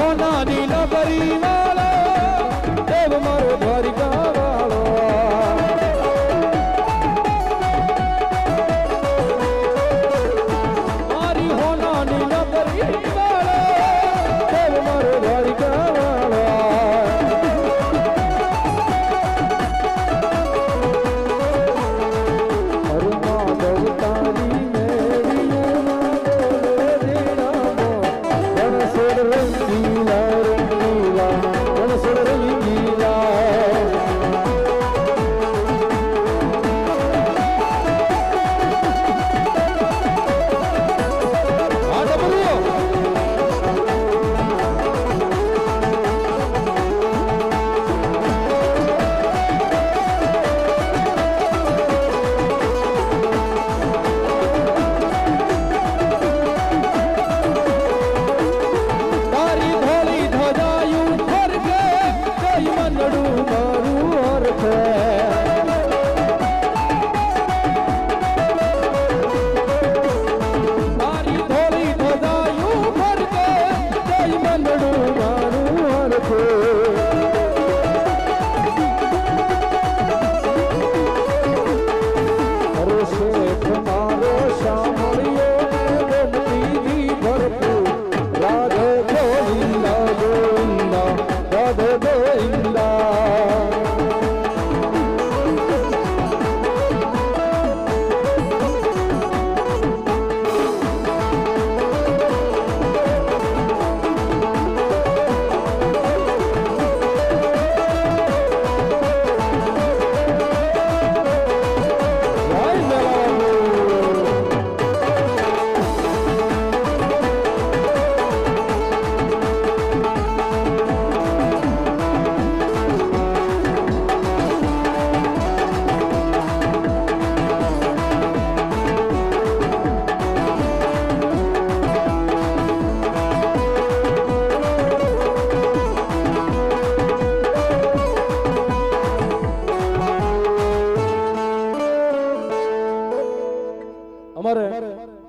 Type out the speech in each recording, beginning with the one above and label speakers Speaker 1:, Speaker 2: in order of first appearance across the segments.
Speaker 1: હોના નીલા બરી વાળો દેવ મારો દ્વારિકા વાળો મારી હોના નીલા બરી વાળો દેવ મારો દ્વારિકા વાળો અરુમા દવતારી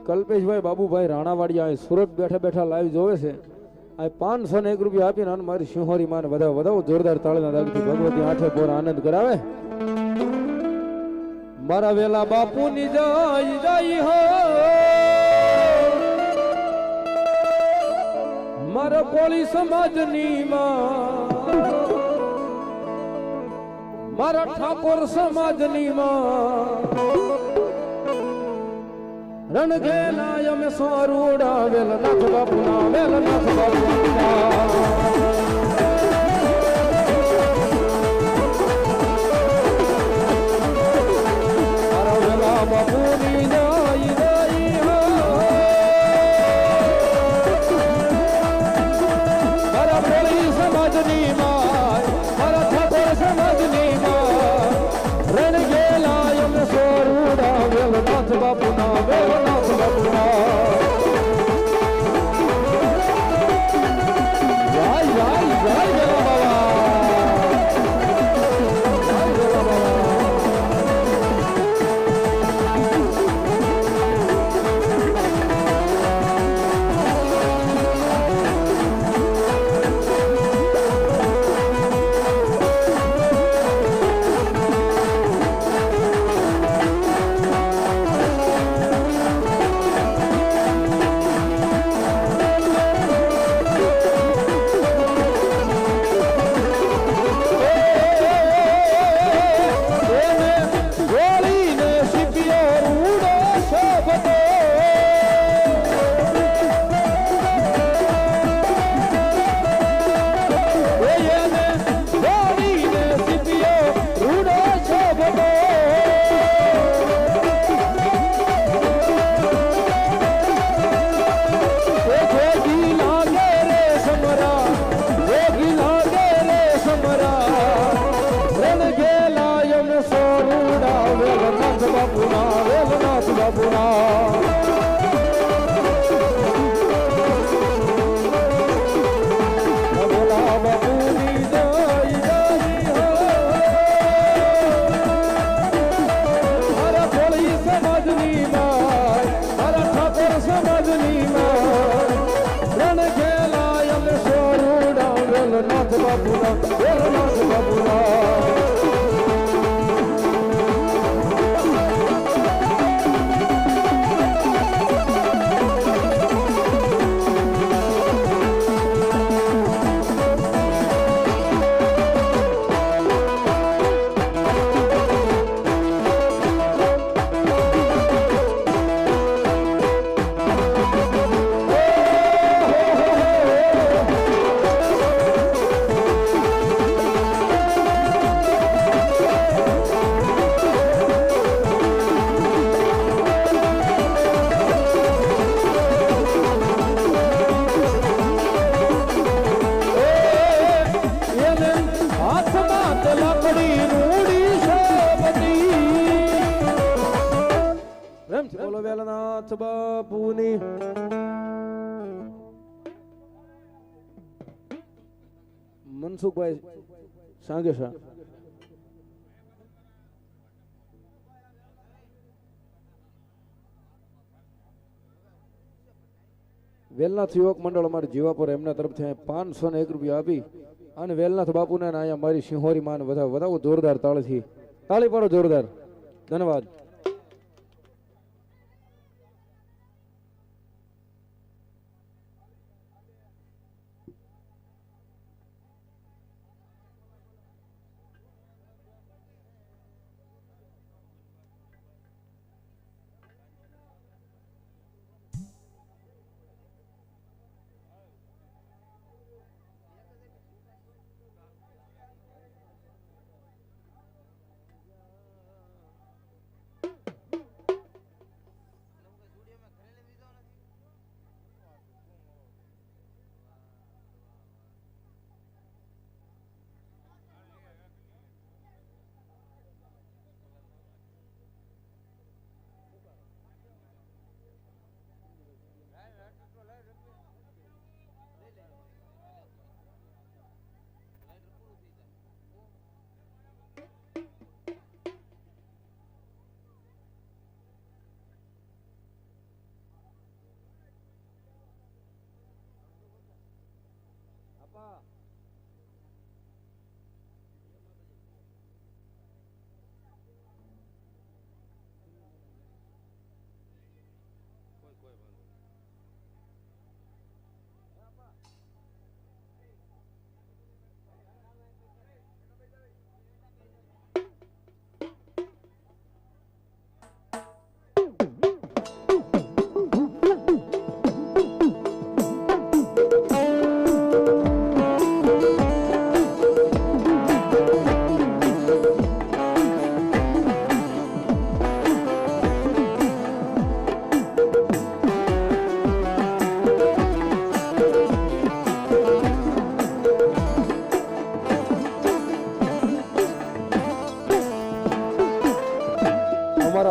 Speaker 1: કલ્પેશભાઈ બાબુભાઈ રાણાવાડિયા સુરત બેઠા બેઠા લાઈવ જોવે છે આ 501 રૂપિયા આપીને મારી સિંહોરી માને વધાવો જોરદાર તાળીના દાગથી ભગવતી આઠે પોર આનંદ કરાવે મારા વેલા બાપુની જાય હો મારા કોળી સમાજની માં મારા ઠાકોર સમાજની માં રણ ગેલા અમે સોરુડા વેલનાથ બાપુના વેલનાથ બાપુના મારા વેલા બાપુની જાય હો મારા કોળી સમાજની માં મારા ઠાકોર સમાજની માં રણ ગેલા અમે સોરુડા વેલનાથ બાપુના વેલનાથ બાપુના વેલનાથ બાપુના વેલનાથ બાપુના બોલો વેલનાથ બાપુની મનસુખભાઈ સાંગેશા વેલનાથ યુવક મંડળ અમારે જીવાપુર એમના તરફથી 501 રૂપિયા આપી અને વેલનાથ બાપુને અહીંયા મારી સિંહોરી માન વધાવો જોરદાર તાળીથી તાળી પાડો જોરદાર ધન્યવાદ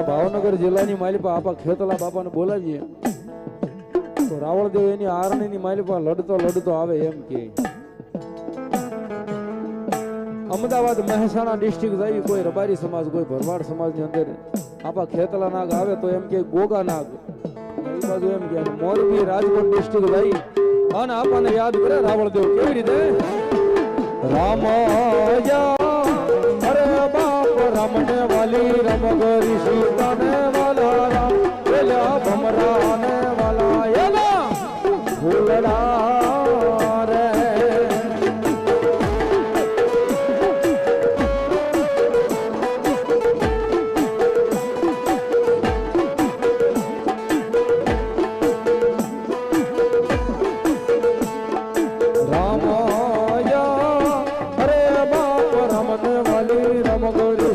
Speaker 1: ભાવનગર જિલ્લાની માલિપા આપા ખેતલા બાપાને બોલાવીએ તો રાવળદેવ એની આરણીની માલિપા લડતો આવે એમ કે અમદાવાદ મહેસાણા ડિસ્ટ્રિક્ટ જાય કોઈ રબારી સમાજ કોઈ ભરવાડ સમાજની અંદર આપા ખેતલા નાગ આવે તો એમ કે ગોગા નાગ એ બાજુ એમ કે મોરબી રાજકોટ ડિસ્ટ્રિક્ટ જાય અને આપાને યાદ કરે રાવળદેવ કેવી રીતે રામયા અરે બાપ રમને વાલી રમ ગરી સીતાને વાલા રામ પેલા ભમરાને વાલા એલા ફૂલડા રે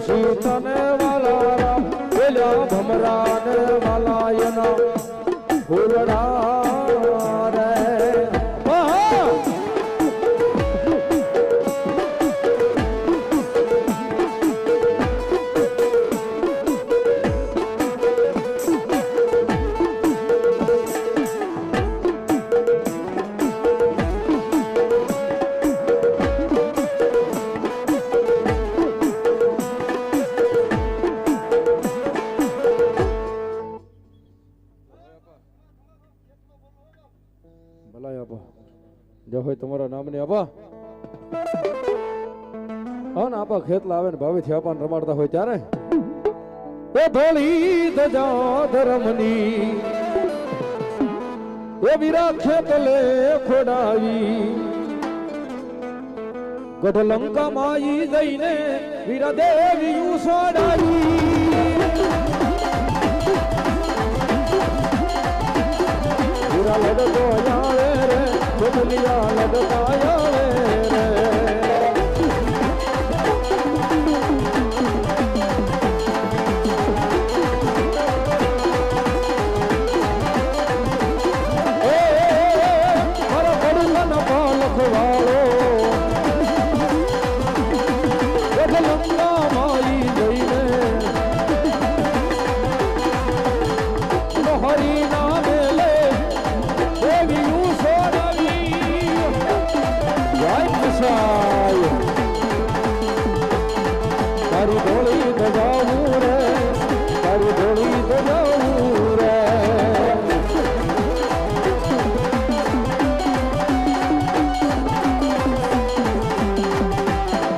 Speaker 1: સીતાને વાલા રામ પેલા ભમરાને વાલા એના ફૂલડા રે ભલાય આપા જય હોય તમારા નામને આપા હા ને આપા ખેતલા આવે ને ભાવેથી આપાને રમાડતા હોય ત્યારે એ ધોળી ધજા ધર્મની એ વીરા ખેતલે ખોડાવી ગઢ લંકા માઈ જઈને વીરા દેવી સોડાવી વીરા લડતો આવે રે બદલિયા લડતા આવે રે તારી ડોળી બજાવું રે તારી ડોળી બજાવું રે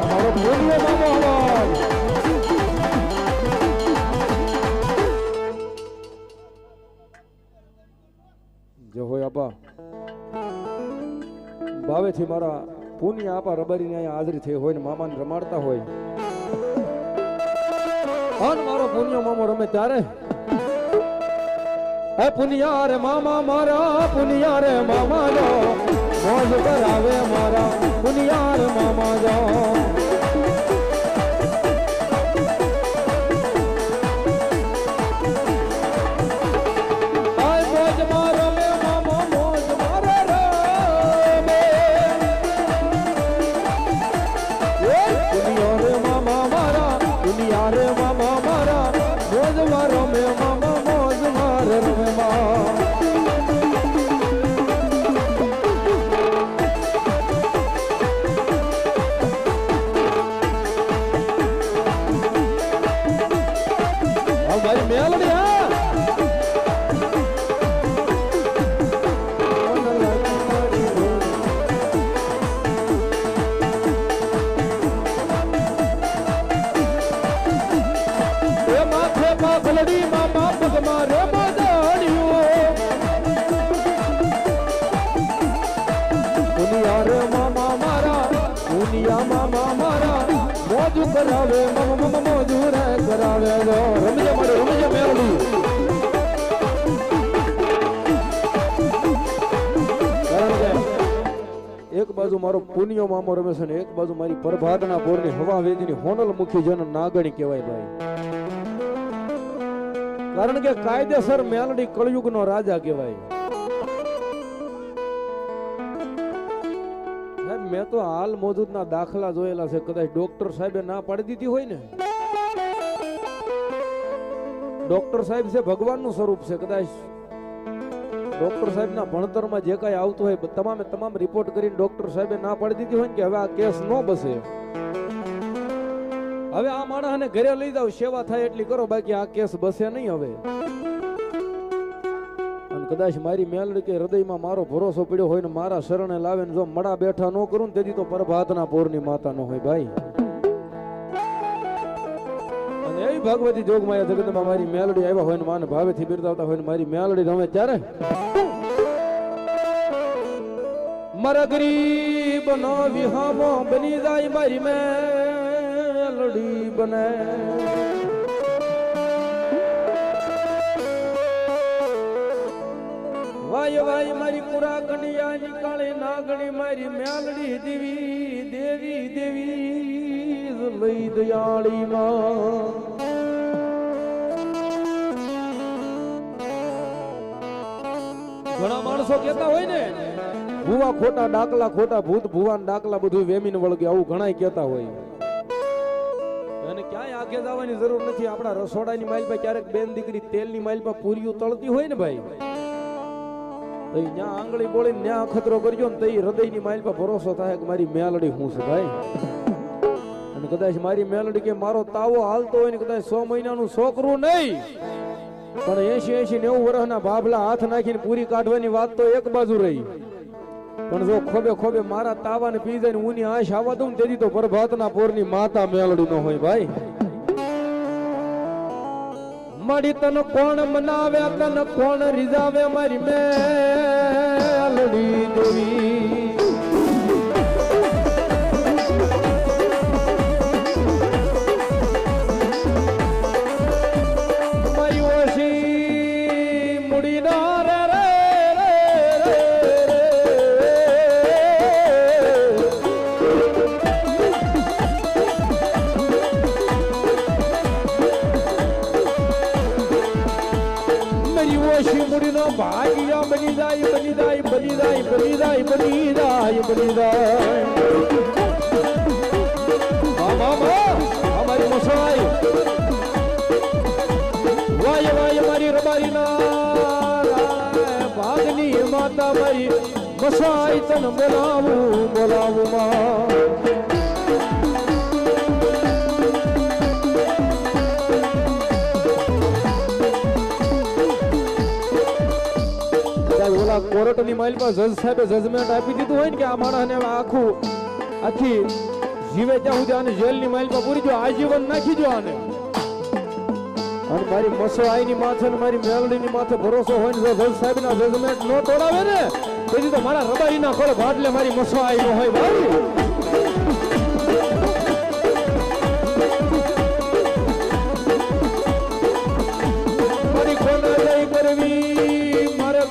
Speaker 1: અમારો બોલીએ બાબા જો હોય આપા ભાવેથી મારા પુણ્ય આપા રબારીને અહીંયા હાજરી થઈ હોય ને મામાને રમાડતા હોય અન મારો પુણ્ય મામો રમે ત્યારે હે પુનિયા રે મામા મારા પુનિયા રે મામા જો મોજ કરાવે મારા પુનિયા રે મામા જો કરાવે મોજુ રે કરાવે રમજે મારે રમજે મેરડી એક બાજુ મારો પુનિયો મામો રમે છે ને એક બાજુ મારી પરભાગના બોરની હવા વેદીની હોનલ મુખી જન નાગણી કહેવાય ભાઈ કારણ કે કાયદેસર મેલડી કળયુગનો રાજા કહેવાય મેં તો હાલ મોજૂદના દાખલા જોયેલા છે કદાચ ડોક્ટર સાહેબે ના પાડી દીધી હોય ને ડોક્ટર સાહેબ છે ભગવાનનું સ્વરૂપ છે કદાચ ડોક્ટર સાહેબના ભણતરમાં જે કાંઈ આવતું હોય તમામ રિપોર્ટ કરીને ડોક્ટર સાહેબે ના પાડી દીધી હોય ને કે હવે આ કેસ ન બસે હવે આ માણસને ઘરે લઈ જાવ સેવા થાય એટલી કરો બાકી આ કેસ બસે નહીં હવે કદાચ મારી મેલડી કે હૃદયમાં મારો ભરોસો પડ્યો હોય ને મારા શરણે લાવે ને જો મડા બેઠા ન કરું ને તેથી તો પરભાતના પોરની માતા ન હોય ભાઈ અને એવી ભગવતી જોગમાયા જગતમાં મારી મેલડી આવ્યા હોય ને માને ભાવેથી બિરદાવતા હોય ને મારી મેલડી રમે ત્યારે મારા ગરીબ નો વિહામો બની જાય મારી મેલડી બને વાય વાય મારી પુરા કડિયાની કાળી નાગણી મારી મેલડી દેવી દેવી દેવી લઈ દયાળી માં ઘણા માણસો કહેતા હોય ને ભૂવા ખોટા ડાકલા ખોટા ભૂત ભુવાન ડાકલા બધું વેમીને વળગે આવું ઘણાય કહેતા હોય અને ક્યાંય આગે જવાની જરૂર નથી આપણા રસોડાની માઇલ પર ક્યારેક બેન દીકરી તેલની માઇલ પર પૂરીઓ તળતી હોય ને ભાઈ ત્યાં આંગળી બોલીને ન્યા ખતરો કરજો ને તઈ હૃદયની માઇલ પર ભરોસો થાય કે મારી મેલડી હું છે ભાઈ અને કદાચ મારી મેલડી કે મારો તાવો હાલતો હોય ને કદાચ 100 મહિનાનું છોકરું નહીં પણ 80-90 વર્ષના બાબલા હાથ નાખીને પૂરી કાઢવાની વાત તો એક બાજુ રહી પણ જો ખોબે ખોબે મારા તાવાને પી જાય ને ઉની આશ આવવા દઉં તેથી તો પ્રભાતના પોરની માતા મેલડી ન હોય ભાઈ. મારી તને કોણ મનાવે તને કોણ રીઝાવે મારી મેલડી દેવી. ભાગ્યા બની જાય બની જાય બની જાય બની જાય બની જાય બની જાય. અમારી મસાઈ વાય વાય મારી રબારીના ભાગની માતા મારી મસાઈ તને બોલાવું બોલાવું માં. ઓલા કોર્ટની માઇલ પર જજ સાહેબે જજમેન્ટ આપી દીધું હોય ને કે આ માણસને આખી જીવે ત્યાં સુધી આને જેલની માઇલ પર પૂરી જો આજીવન નાખી જો આને. અને મારી મસવાઈની માથે ને મારી મેલડીની માથે ભરોસો હોય ને જો જજ સાહેબના જજમેન્ટ નો તોડાવે ને તેથી તો મારા રબાઈના ખોળ ભાડલે મારી મસવાઈ નો હોય ભાઈ. મારી કોને લઈ કરવી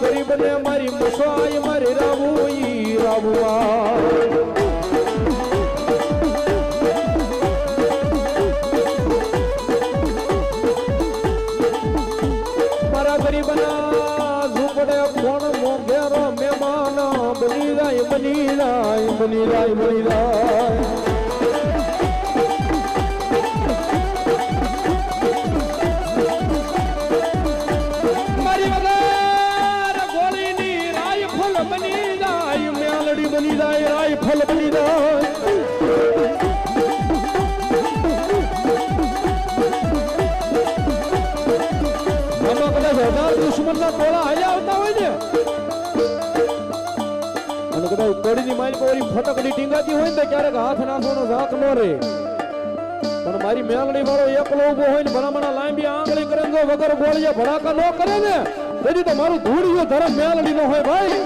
Speaker 1: ગરીબને મારી મસવાઈ મારી રાબુઈ રાબુઆ. મારા ગરીબના ઝૂંપડે કોણ મોંઘેરો મહેમાન બની જાય બની જાય બની જાય બની જાય. બની જાય રાયફલ બની જાય. આમાં કદાચ 1000 દુશ્મનના ટોળા હાલ્યા આવતા હોય ને અને કદાચ કોડીની મારી કોરી ફટકડી ટીંગાતી હોય ને ક્યારેક હાથ નાખવાનો ઝાક ન રહે. પણ મારી મેલડી વાળો એકલો ઉભો હોય ને ભલામણા લાંબી આંગળી કરે જો વગર ગોળીએ ભડાકા ન કરે ને તેથી તો મારું ધૂળિયો ધરમ મેલડી નો હોય ભાઈ.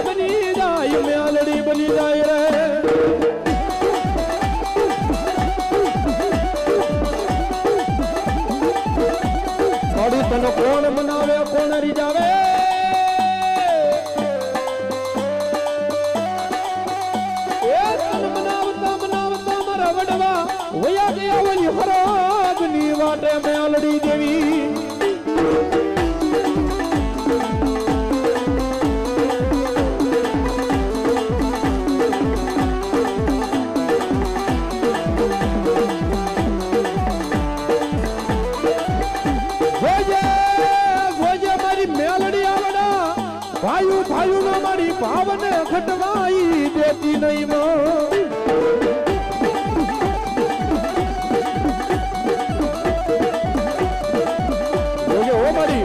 Speaker 1: બની જાય મેલડી બની જાય રે. મારું તને કોણ મનાવે કોણ રીજાવે. એ તને મનાવતા મનાવતા મારા વડવા વયા ગયા ઓલી હરાજની વાટે મેલડી દેવી. ભાઈઓ ભાઈઓ ના મારી ભાવને ખટવાઈ દેતી નહીં માં. ઓ મારી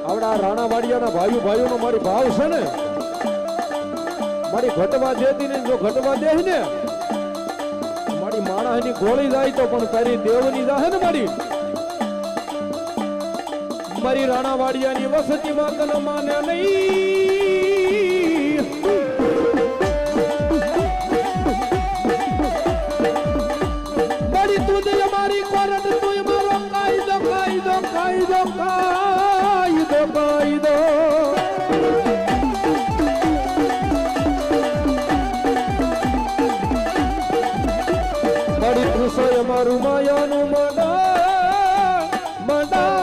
Speaker 1: આવડા રાણા વાડિયાના ભાઈઓ ભાઈઓ નો મારી ભાવ છે ને મારી ઘટવા દેતી ને જો ઘટવા દે ને મારી માણસની ગોળી જાય તો પણ તારી દેવની જાહે ને મારી રાણા વાડિયાની વસતીમાં તને માને નહીં. મારી તું દે મારી કોરટ તું મારો કાયદો કાયદો કાયદો કાયદો કાયદો. મારી તું સોય મારું માયાનું મડા મડા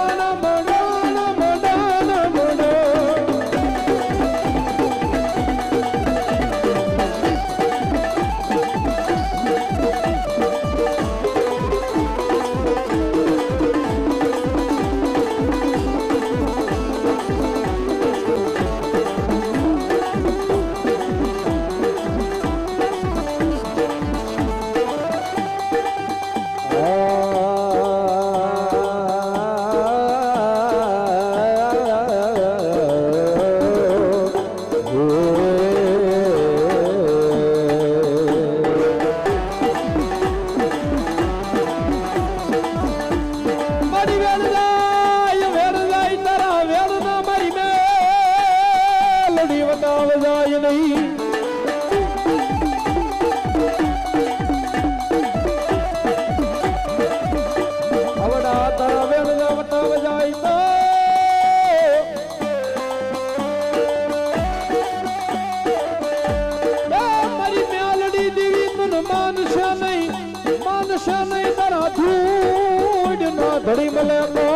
Speaker 1: મળશે નહીં તારા ધૂળ ના ધડી મળે તો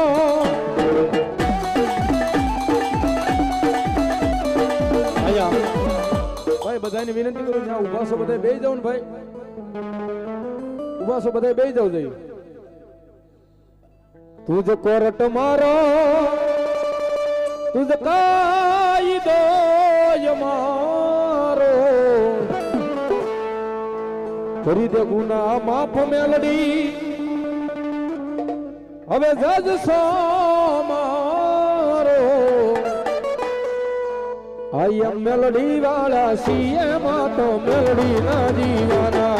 Speaker 1: ભાઈ બધાને વિનંતી કરું જ્યાં ઉભા છો બધા બેસી જાવ ને ભાઈ ઉભા છો બધા બેસી જાવ જઈ તુજ કોરટ મારો તુજ કાયદો મારો કરી દે ગુના માફ મેલડી હવે જજ સો મારો આઈ એમ મેલડી વાળા સીએમ તો મેલડી ના દીવાના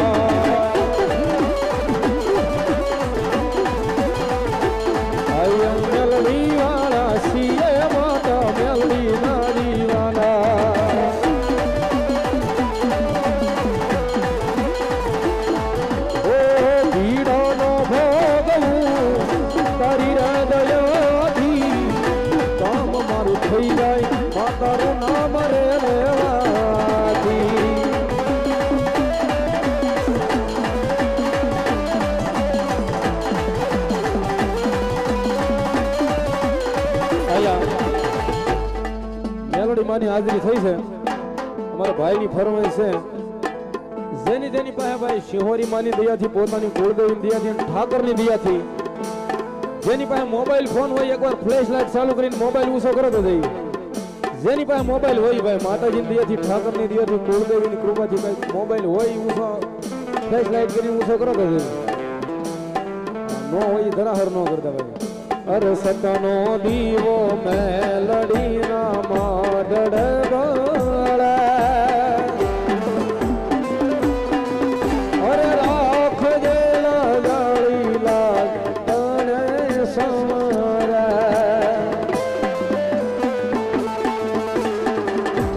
Speaker 1: આઈ એમ મેલડી વાળા સીએમ તો મેલડી ના દીવાના ઓ ભીડો નો ભોગવું તારી હૃદયથી કામ મારું થઈ જાય માતારું નામ રે લેવાથી મેલોડી માની હાજરી થઈ છે અમારા ભાઈની ફરમાઈશ છે જેની જેની પાસે ભાઈ શિહોરી માની દયાથી પોતાની કુળદેવીની દયાથી ઠાકરની દયાથી જેની પાસે મોબાઈલ ફોન હોય એકવાર ફ્લેશ લાઇટ ચાલુ કરીને મોબાઈલ ઊંચો કરો તો જઈએ જેની પાસે મોબાઈલ હોય ભાઈ માતાજીની દયાથી ઠાકરની દયાથી કુળદેવીની કૃપાથી ભાઈ મોબાઈલ હોય ઊંચો ફ્લેશ લાઇટ કરી ઊંચો કરો તો જઈએ નો હોય ધરાહર નો કરતા ભાઈ અરે સતનો દીવો મેલડી ના માડડ ગળે અરે રાખ જેલા જાળી લાગ તને સમરે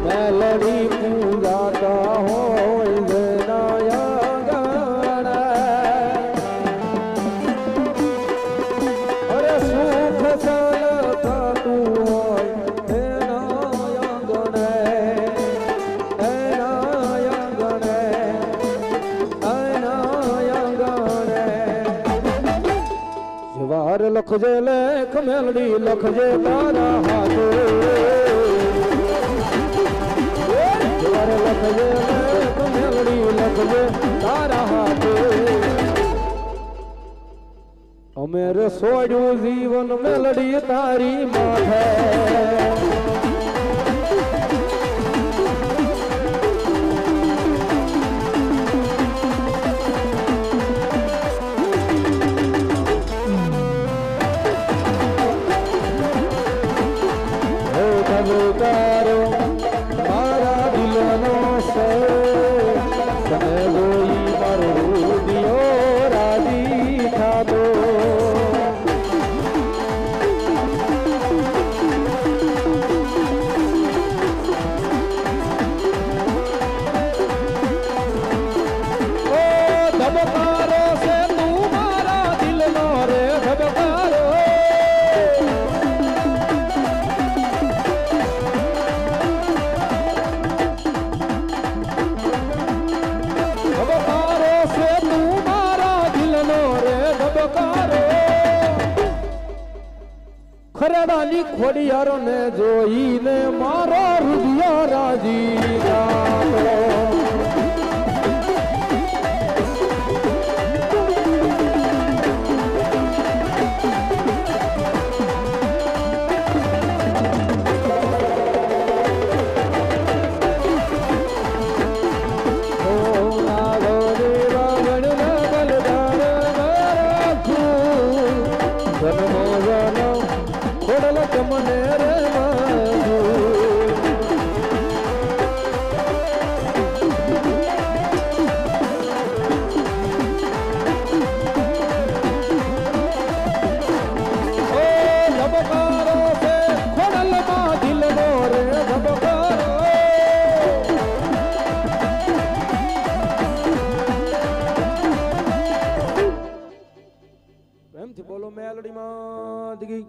Speaker 1: મેલડી પૂજાતા હોય જનાયા ગણે અરે સુખ ચાલતા તું હોય એના આંગણે જવાર લખજે લેખ મેલડી લખજે તારા હાથે જવાર લખજે લેખ મેલડી લખજે તારા હાથે અમે રસોડ્યું જીવન મેલડી તારી માથે તારો મારા દિલનો સે તને જોઈ મારો હૃદયો રાજી થાતો ઓ ધબકારો છે તું મારા દિલનો રે ધબકારો ખરેડાની ખોડિયારો ને જોઈને મારો હૃદય રાજી જાતો મને રે માધુ ઓ ધબકારો છે ખોડલમાં દિલનો રે ધબકારો પ્રેમથી બોલો મેલડીમાં દીગી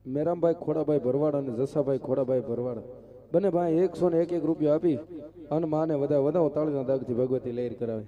Speaker 1: મેરામભાઈ ખોડાભાઈ ભરવાડ અને જસાભાઈ ખોડાભાઈ ભરવાડ બંને ભાઈ 101 રૂપિયા આપી અને માને વધાવો તાળીના દાગથી ભગવતી લહેર કરાવે.